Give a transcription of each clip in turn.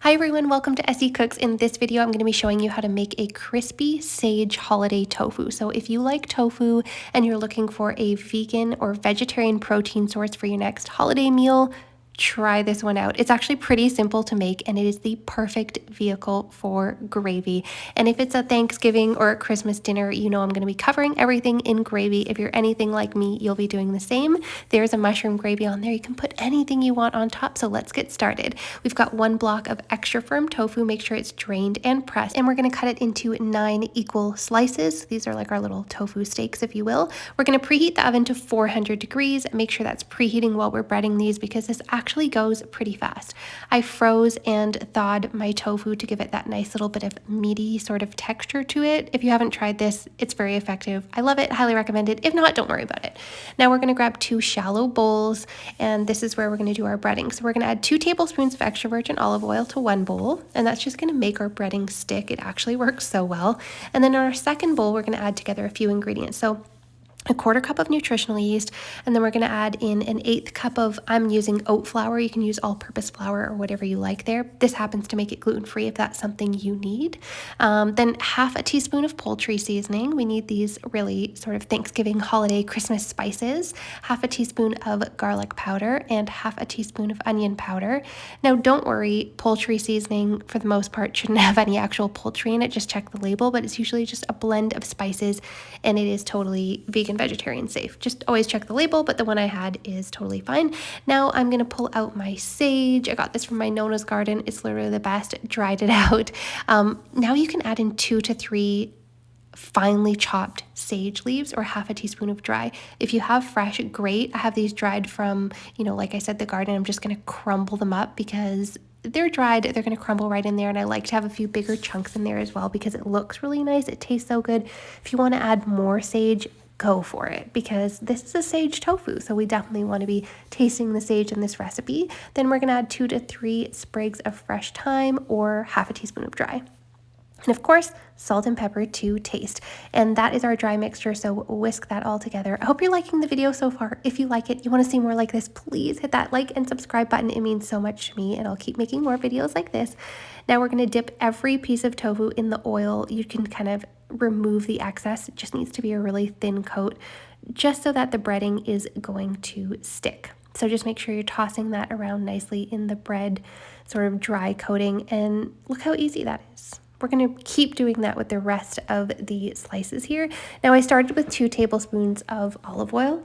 Hi everyone, welcome to Essy Cooks. In this video, I'm going to be showing you how to make a crispy sage holiday tofu. So if you like tofu and you're looking for a vegan or vegetarian protein source for your next holiday meal, try this one out. It's actually pretty simple to make and it is the perfect vehicle for gravy. And if it's a Thanksgiving or a Christmas dinner, you know I'm going to be covering everything in gravy. If you're anything like me, you'll be doing the same. There's a mushroom gravy on there. You can put anything you want on top. So let's get started. We've got one block of extra firm tofu. Make sure it's drained and pressed. And we're going to cut it into 9 equal slices. These are like our little tofu steaks, if you will. We're going to preheat the oven to 400 degrees. Make sure that's preheating while we're breading these because this actually goes pretty fast. I froze and thawed my tofu to give it that nice little bit of meaty sort of texture to it. If you haven't tried this, it's very effective. I love it, highly recommend it. If not, don't worry about it. Now we're going to grab 2 shallow bowls and this is where we're going to do our breading. So we're going to add 2 tablespoons of extra virgin olive oil to one bowl, and that's just going to make our breading stick. It actually works so well. And then in our second bowl, we're going to add together a few ingredients. So a 1/4 cup of nutritional yeast, and then we're going to add in an 1/8 cup of, I'm using oat flour. You can use all-purpose flour or whatever you like there. This happens to make it gluten-free if that's something you need. Then 1/2 teaspoon of poultry seasoning. We need these really sort of Thanksgiving, holiday, Christmas spices. 1/2 teaspoon of garlic powder and 1/2 teaspoon of onion powder. Now don't worry, poultry seasoning for the most part shouldn't have any actual poultry in it. Just check the label, but it's usually just a blend of spices and it is totally vegan, vegetarian safe. Just always check the label, but the one I had is totally fine. Now I'm going to pull out my sage. I got this from my Nona's garden. It's literally the best. Dried it out. Now you can add in 2 to 3 finely chopped sage leaves or 1/2 teaspoon of dry. If you have fresh, great. I have these dried from, like I said, the garden. I'm just going to crumble them up because they're dried, they're going to crumble right in there, and I like to have a few bigger chunks in there as well because it looks really nice. It tastes so good. If you want to add more sage, go for it because this is a sage tofu, so we definitely want to be tasting the sage in this recipe. Then we're going to add 2 to 3 sprigs of fresh thyme or 1/2 teaspoon of dry. And of course, salt and pepper to taste. And that is our dry mixture, so whisk that all together. I hope you're liking the video so far. If you like it, you want to see more like this, please hit that like and subscribe button. It means so much to me, and I'll keep making more videos like this. Now we're going to dip every piece of tofu in the oil. You can kind of remove the excess. It just needs to be a really thin coat, just so that the breading is going to stick. So just make sure you're tossing that around nicely in the bread sort of dry coating, and look how easy that is. We're going to keep doing that with the rest of the slices here. Now I started with 2 tablespoons of olive oil.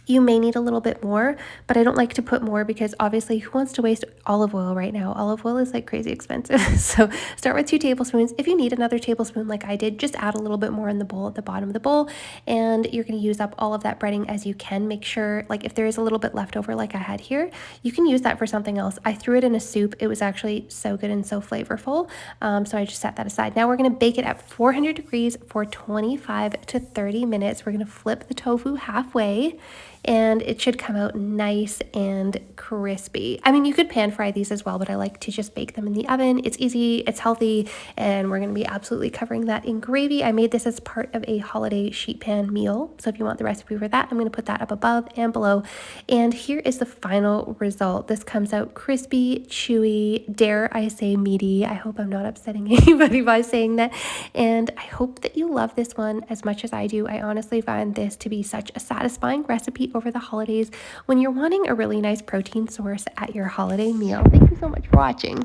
You may need a little bit more, but I don't like to put more because obviously who wants to waste olive oil right now? Olive oil is like crazy expensive. So start with 2 tablespoons. If you need another tablespoon like I did, just add a little bit more in the bowl at the bottom of the bowl, and you're going to use up all of that breading as you can. Make sure, like, if there is a little bit left over like I had here, you can use that for something else. I threw it in a soup. It was actually so good and so flavorful. So I just set that aside. Now we're going to bake it at 400 degrees for 25 to 30 minutes. We're going to flip the tofu halfway, and it should come out nice and crispy. I mean, you could pan fry these as well, but I like to just bake them in the oven. It's easy, it's healthy, and we're going to be absolutely covering that in gravy. I made this as part of a holiday sheet pan meal, so if you want the recipe for that, I'm going to put that up above and below. And here is the final result. This comes out crispy, chewy, dare I say meaty. I hope I'm not upsetting anybody by saying that, and I hope that you love this one as much as I do. I honestly find this to be such a satisfying recipe over the holidays when you're wanting a really nice protein source at your holiday meal. Thank you so much for watching.